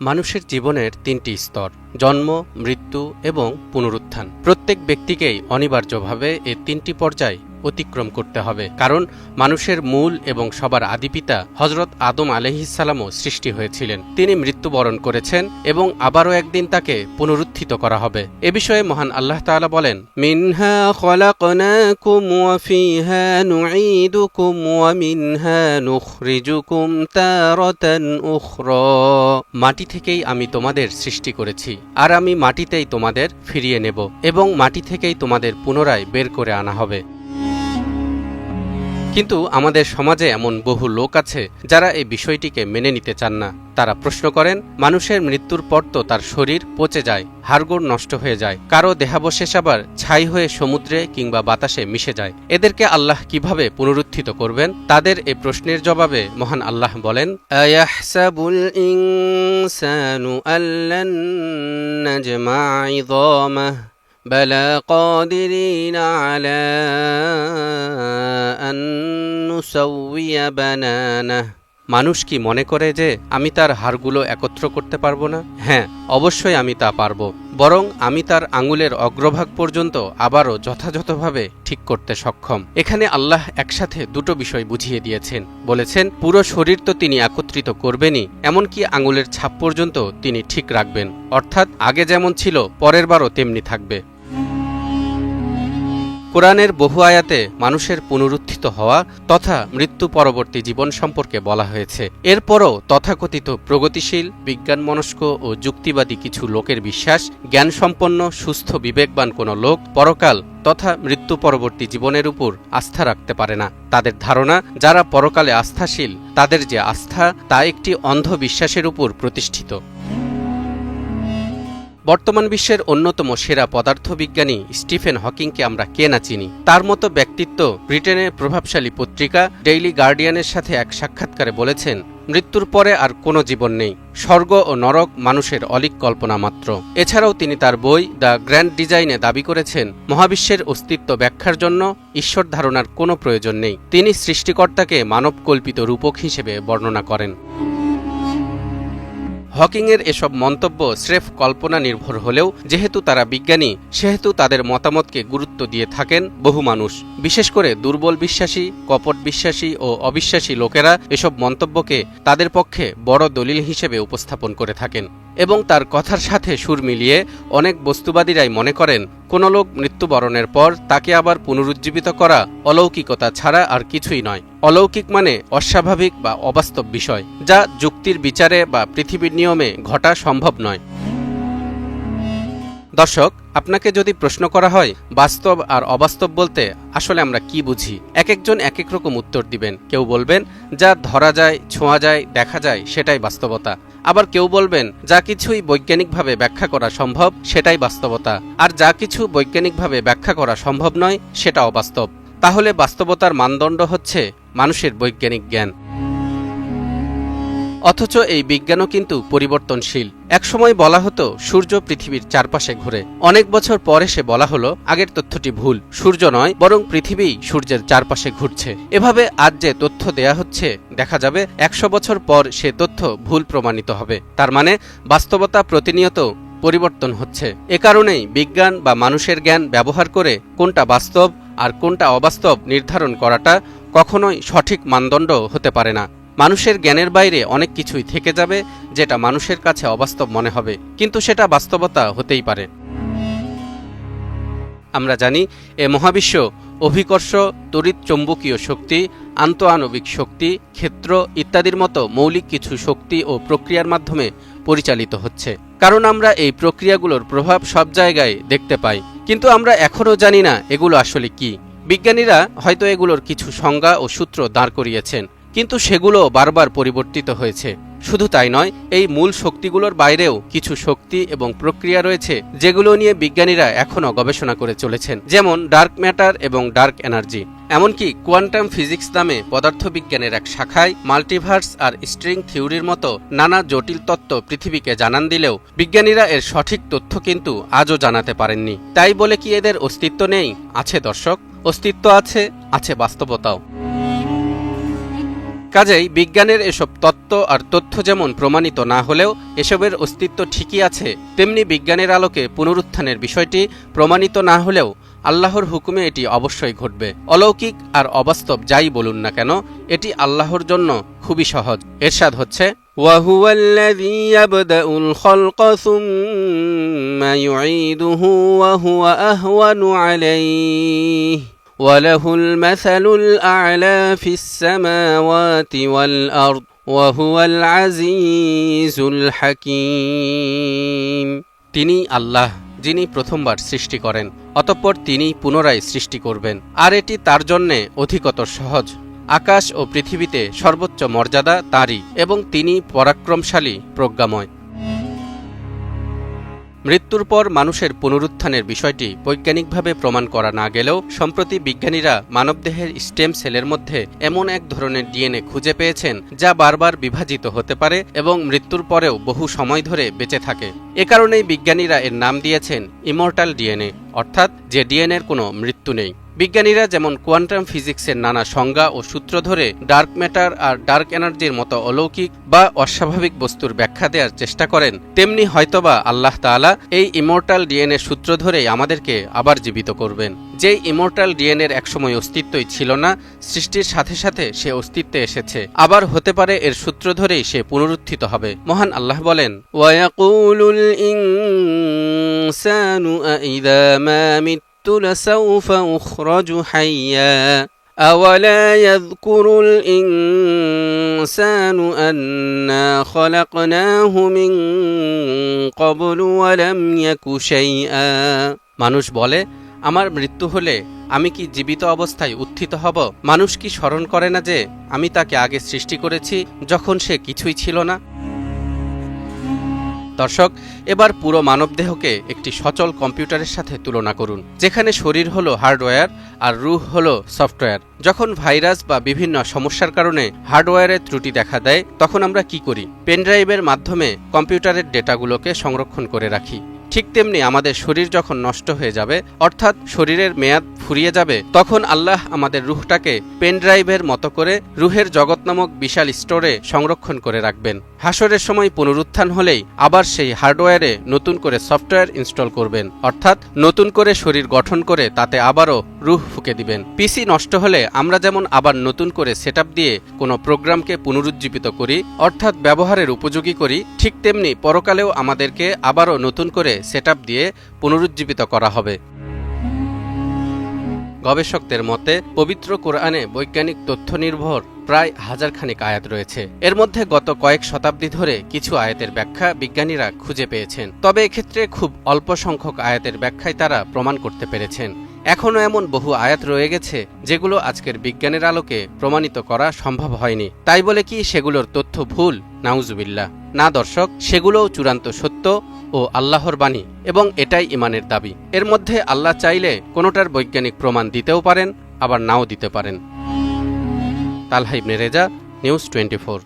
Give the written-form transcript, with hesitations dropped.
মানুষের জীবনের তিনটি স্তর: জন্ম, মৃত্যু এবং পুনরুত্থান। প্রত্যেক ব্যক্তিকেই অনিবার্যভাবে এই তিনটি পর্যায় অতিক্রম করতে হবে, কারণ মানুষের মূল এবং সবার আদিপিতা হজরত আদম আলাইহিসসালামও সৃষ্টি হয়েছিলেন। তিনি মৃত্যুবরণ করেছেন এবং আবারও একদিন তাকে পুনরুত্থিত করা হবে। এ বিষয়ে মহান আল্লাহ তাআলা বলেন, মিনহা খলাকনাকুম ওয়া ফিহা নুঈদুকুম ওয়া মিনহা নুখরিজুকুম তারাতান উখরা। মাটি থেকেই আমি তোমাদের সৃষ্টি করেছি, আর আমি মাটিতেই তোমাদের ফিরিয়ে নেব এবং মাটি থেকেই তোমাদের পুনরায় বের করে আনা হবে। কিন্তু আমাদের সমাজে এমন বহু লোক আছে যারা এই বিষয়টিকে মেনে নিতে চান না। তারা প্রশ্ন করেন, মানুষের মৃত্যুর পর তো তার শরীর পচে যায়, হাড়গোড় নষ্ট হয়ে যায়, কারো দেহাবশেষ আবার ছাই হয়ে সমুদ্রে কিংবা বাতাসে মিশে যায়। এদেরকে আল্লাহ কিভাবে পুনরুত্থিত করবেন? তাদের এই প্রশ্নের জবাবে মহান আল্লাহ বলেন, আয়াহসাবুল ইনসানু আল্লান নাজমা ইযামাহ বালা কাদিরিন আলা আন নুসাউইয়া বানানাহ। মানুষ কি মনে করে যে আমি তার হাড়গুলো একত্র করতে পারবো না? হ্যাঁ, অবশ্যই আমি তা পারব, বরং আমি তার আঙুলের অগ্রভাগ পর্যন্ত আবারও যথাযথভাবে ঠিক করতে সক্ষম। এখানে আল্লাহ একসাথে দুটো বিষয় বুঝিয়ে দিয়েছেন। বলেছেন, পুরো শরীর তো তিনি একত্রিত করবেনই, এমনকি আঙুলের ছাপ পর্যন্ত তিনি ঠিক রাখবেন, অর্থাৎ আগে যেমন ছিল পরের বারও তেমনি থাকবে। কোরআনের বহু আয়াতে মানুষের পুনরুত্থিত হওয়া তথা মৃত্যু পরবর্তী জীবন সম্পর্কে বলা হয়েছে। এরপরও তথাকথিত প্রগতিশীল, বিজ্ঞানমনস্ক ও যুক্তিবাদী কিছু লোকের বিশ্বাস, জ্ঞানসম্পন্ন সুস্থ বিবেকবান কোনো লোক পরকাল তথা মৃত্যু পরবর্তী জীবনের উপর আস্থা রাখতে পারে না। তাদের ধারণা, যারা পরকালে আস্থাশীল তাদের যে আস্থা তা একটি অন্ধ বিশ্বাসের উপর প্রতিষ্ঠিত। বর্তমান বিশ্বের অন্যতম সেরা পদার্থবিজ্ঞানী স্টিফেন হকিংকে আমরা কে না চিনি। তার মতো ব্যক্তিত্ব ব্রিটেনের প্রভাবশালী পত্রিকা ডেইলি গার্ডিয়ানের সাথে এক সাক্ষাৎকারে বলেছেন, মৃত্যুর পরে আর কোনো জীবন নেই, স্বর্গ ও নরক মানুষের অলীক কল্পনা মাত্র। এছাড়াও তিনি তার বই দ্য গ্র্যান্ড ডিজাইনে দাবি করেছেন, মহাবিশ্বের অস্তিত্ব ব্যাখ্যার জন্য ঈশ্বর ধারণার কোনো প্রয়োজন নেই। তিনি সৃষ্টিকর্তাকে মানবকল্পিত রূপক হিসেবে বর্ণনা করেন। হকিংয়ের এসব মন্তব্য স্রেফ কল্পনা নির্ভর হলেও যেহেতু তারা বিজ্ঞানী, সেহেতু তাদের মতামতকে গুরুত্ব দিয়ে থাকেন বহু মানুষ। বিশেষ করে দুর্বল বিশ্বাসী, কপট বিশ্বাসী ও অবিশ্বাসী লোকেরা এসব মন্তব্যকে তাদের পক্ষে বড় দলিল হিসেবে উপস্থাপন করে থাকেন এবং তার কথার সাথে সুর মিলিয়ে অনেক বস্তুবাদীরাই মনে করেন কোনো লোক মৃত্যুবরণের পর তাকে আবার পুনরুজ্জীবিত করা অলৌকিকতা ছাড়া আর কিছুই নয়। অলৌকিক মানে অস্বাভাবিক বা অবাস্তব বিষয়, যা যুক্তির বিচারে বা পৃথিবীর নিয়মে ঘটা সম্ভব নয়। দর্শক, আপনাকে যদি প্রশ্ন করা হয় বাস্তব আর অবাস্তব বলতে আসলে আমরা কি বুঝি, এক একজন এক এক রকম উত্তর দিবেন। কেউ বলবেন যা ধরা যায়, ছোঁয়া যায়, দেখা যায় সেটাই বাস্তবতা। আবার কেউ বলবেন যা কিছুই বৈজ্ঞানিকভাবে ব্যাখ্যা করা সম্ভব সেটাই বাস্তবতা, আর যা কিছু বৈজ্ঞানিকভাবে ব্যাখ্যা করা সম্ভব নয় সেটা অবাস্তব। তাহলে বাস্তবতার মানদণ্ড হচ্ছে মানুষের বৈজ্ঞানিক জ্ঞান। অথচ এই বিজ্ঞানও কিন্তু পরিবর্তনশীল। একসময় বলা হতো সূর্য পৃথিবীর চারপাশে ঘুরে, অনেক বছর পর এসে বলা হলো আগের তথ্যটি ভুল, সূর্য নয় বরং পৃথিবী সূর্যের চারপাশে ঘুরছে। এভাবে আজ যে তথ্য দেয়া হচ্ছে, দেখা যাবে 100 বছর পর সে তথ্য ভুল প্রমাণিত হবে। তার মানে বাস্তবতা প্রতিনিয়ত পরিবর্তন হচ্ছে। এ কারণেই বিজ্ঞান বা মানুষের জ্ঞান ব্যবহার করে কোনটা বাস্তব আর কোনটা অবাস্তব নির্ধারণ করাটা কখনোই সঠিক মানদণ্ড হতে পারে না। মানুষের জ্ঞানের বাইরে অনেক কিছুই থেকে যাবে যেটা মানুষের কাছে অবাস্তব মনে হবে, কিন্তু সেটা বাস্তবতা হতেই পারে। আমরা জানি এ মহাবিশ্ব অভিকর্ষ, তড়িৎ চৌম্বকীয় শক্তি, আন্তঃআণবিক শক্তি, ক্ষেত্র ইত্যাদির মতো মৌলিক কিছু শক্তি ও প্রক্রিয়ার মাধ্যমে পরিচালিত হচ্ছে। কারণ আমরা এই প্রক্রিয়াগুলোর প্রভাব সব জায়গায় দেখতে পাই, কিন্তু আমরা এখনও জানি না এগুলো আসলে কি। বিজ্ঞানীরা হয়তো এগুলোর কিছু সংজ্ঞা ও সূত্র দাঁড় করিয়েছেন, কিন্তু সেগুলো বারবার পরিবর্তিত হয়েছে। শুধু তাই নয়, এই মূল শক্তিগুলোর বাইরেও কিছু শক্তি এবং প্রক্রিয়া রয়েছে যেগুলো নিয়ে বিজ্ঞানীরা এখনও গবেষণা করে চলেছেন, যেমন ডার্ক ম্যাটার এবং ডার্ক এনার্জি। এমনকি কোয়ান্টাম ফিজিক্স নামে পদার্থবিজ্ঞানের এক শাখায় মাল্টিভার্স আর স্ট্রিং থিওরির মতো নানা জটিল তত্ত্ব পৃথিবীকে জানান দিলেও বিজ্ঞানীরা এর সঠিক তথ্য কিন্তু আজও জানাতে পারেননি। তাই বলে কি এদের অস্তিত্ব নেই? আছে দর্শক, অস্তিত্ব আছে, আছে বাস্তবতাও। কাজেই বিজ্ঞানের এসব তত্ত্ব সত্য আর তথ্য যেমন প্রমাণিত না হলেও এসবের অস্তিত্ব ঠিকই আছে, তেমনি বিজ্ঞানের আলোকে পুনরুত্থানের বিষয়টি প্রমাণিত না হলেও আল্লাহর হুকুমে এটি অবশ্যই ঘটবে। অলৌকিক আর অবাস্তব যাই বলুন না কেন, এটি আল্লাহর জন্য খুবই সহজ। এরশাদ হচ্ছে, ওয়াহুয়াল্লাযী ইয়াবদাউল খালকা সুম্মা ইউঈদুহু ওয়া হুয়া আহওয়ানু আলাইহি ওয়ালাহুল মাসালুল আ'লা ফিস সামাওয়াতি ওয়াল আরদ ওয়া হুয়াল আজিজুল হাকীম। তিনি আল্লাহ, যিনি প্রথমবার সৃষ্টি করেন, অতঃপর তিনি পুনরায় সৃষ্টি করবেন, আর এটি তার জন্যে অধিকতর সহজ। আকাশ ও পৃথিবীতে সর্বোচ্চ মর্যাদা তাঁরই, এবং তিনি পরাক্রমশালী, প্রজ্ঞাময়। মৃত্যুর পর মানুষের পুনরুত্থানের বিষয়টি বৈজ্ঞানিকভাবে প্রমাণ করা না গেলেও সম্প্রতি বিজ্ঞানীরা মানবদেহের স্টেম সেলের মধ্যে এমন এক ধরনের ডিএনএ খুঁজে পেয়েছেন যা বারবার বিভাজিত হতে পারে এবং মৃত্যুর পরেও বহু সময় ধরে বেঁচে থাকে। এ কারণেই বিজ্ঞানীরা এর নাম দিয়েছেন ইমর্টাল ডিএনএ, অর্থাৎ যে ডিএনএর কোনো মৃত্যু নেই। বিজ্ঞানীরা যেমন কোয়ান্টাম ফিজিক্সের নানা সংজ্ঞা ও সূত্র ধরে ডার্ক ম্যাটার আর ডার্ক এনার্জির মতো অলৌকিক বা অস্বাভাবিক বস্তুর ব্যাখ্যা দেওয়ার চেষ্টা করেন, তেমনি হয়তোবা আল্লাহ তাআলা এই ইমর্টাল ডিএনএ সূত্র ধরেই আমাদেরকে আবার জীবিত করবেন। যেই ইমর্টাল ডিএনএর একসময় অস্তিত্বই ছিল না, সৃষ্টির সাথে সাথে সে অস্তিত্বে এসেছে, আবার হতে পারে এর সূত্র ধরেই সে পুনরুত্থিত হবে। মহান আল্লাহ বলেন, ওয়ায়াকুলুল ইনসানু আইযা মা لسوف أخرج حيا أولا يذكر الإنسان أنا خلقناه من قبل ولم يك شيئا। মানুষ বলে, আমার মৃত্যু হলে আমি কি জীবিত অবস্থায় উত্থিত হব? মানুষ কি স্মরণ করে না যে আমি তাকে আগে সৃষ্টি করেছি যখন সে কিছুই ছিল না? দর্শক, এবার পুরো মানবদেহকে একটি সচল কম্পিউটারের সাথে তুলনা করুন, যেখানে শরীর হলো হার্ডওয়্যার আর রূহ হলো সফটওয়্যার। যখন ভাইরাস বা বিভিন্ন সমস্যার কারণে হার্ডওয়্যারের ত্রুটি দেখা দেয়, তখন আমরা কি করি? পেনড্রাইভের মাধ্যমে কম্পিউটারের ডেটাগুলোকে সংরক্ষণ করে রাখি। ঠিক তেমনি আমাদের শরীর যখন নষ্ট হয়ে যাবে, অর্থাৎ শরীরের মেয়াদ ফুরিয়ে যাবে, তখন আল্লাহ আমাদের রুহটাকে পেনড্রাইভের মতো করে রুহের জগৎ নামক বিশাল স্টোরে সংরক্ষণ করে রাখবেন। হাসরের সময় পুনরুত্থান হলেই আবার সেই হার্ডওয়্যারে নতুন করে সফটওয়্যার ইনস্টল করবেন, অর্থাৎ নতুন করে শরীর গঠন করে তাতে আবারও রুহ ফুঁকে দিবেন। পিসি নষ্ট হলে আমরা যেমন আবার নতুন করে সেটআপ দিয়ে কোনো প্রোগ্রামকে পুনরুজ্জীবিত করি, অর্থাৎ ব্যবহারের উপযোগী করি, ঠিক তেমনি পরকালেও আমাদেরকে আবারও নতুন করে সেটআপ দিয়ে পুনরুজ্জীবিত করা হবে। গবেষকদের মতে পবিত্র কোরআনে বৈজ্ঞানিক তথ্য নির্ভর প্রায় 1000 খানিক আয়াত রয়েছে। এর মধ্যে গত কয়েক শতাব্দী ধরে কিছু আয়াতের ব্যাখ্যা বিজ্ঞানীরা খুঁজে পেয়েছেন, তবে এক্ষেত্রে খুব অল্প সংখ্যক আয়াতের ব্যাখ্যায় তারা প্রমাণ করতে পেরেছেন। এখনও এমন বহু আয়াত রয়ে গেছে যেগুলো আজকের বিজ্ঞানের আলোকে প্রমাণিত করা সম্ভব হয়নি। তাই বলে কি সেগুলোর তথ্য ভুল? নাউজুবিল্লাহ। না দর্শক, সেগুলোও চূড়ান্ত সত্য ও আল্লাহর বাণী, এবং এটাই ইমানের দাবি। এর মধ্যে আল্লাহ চাইলে কোনোটার বৈজ্ঞানিক প্রমাণ দিতেও পারেন, আবার নাও দিতে পারেন। তালহা ইবনে রেজা, নিউজ 24।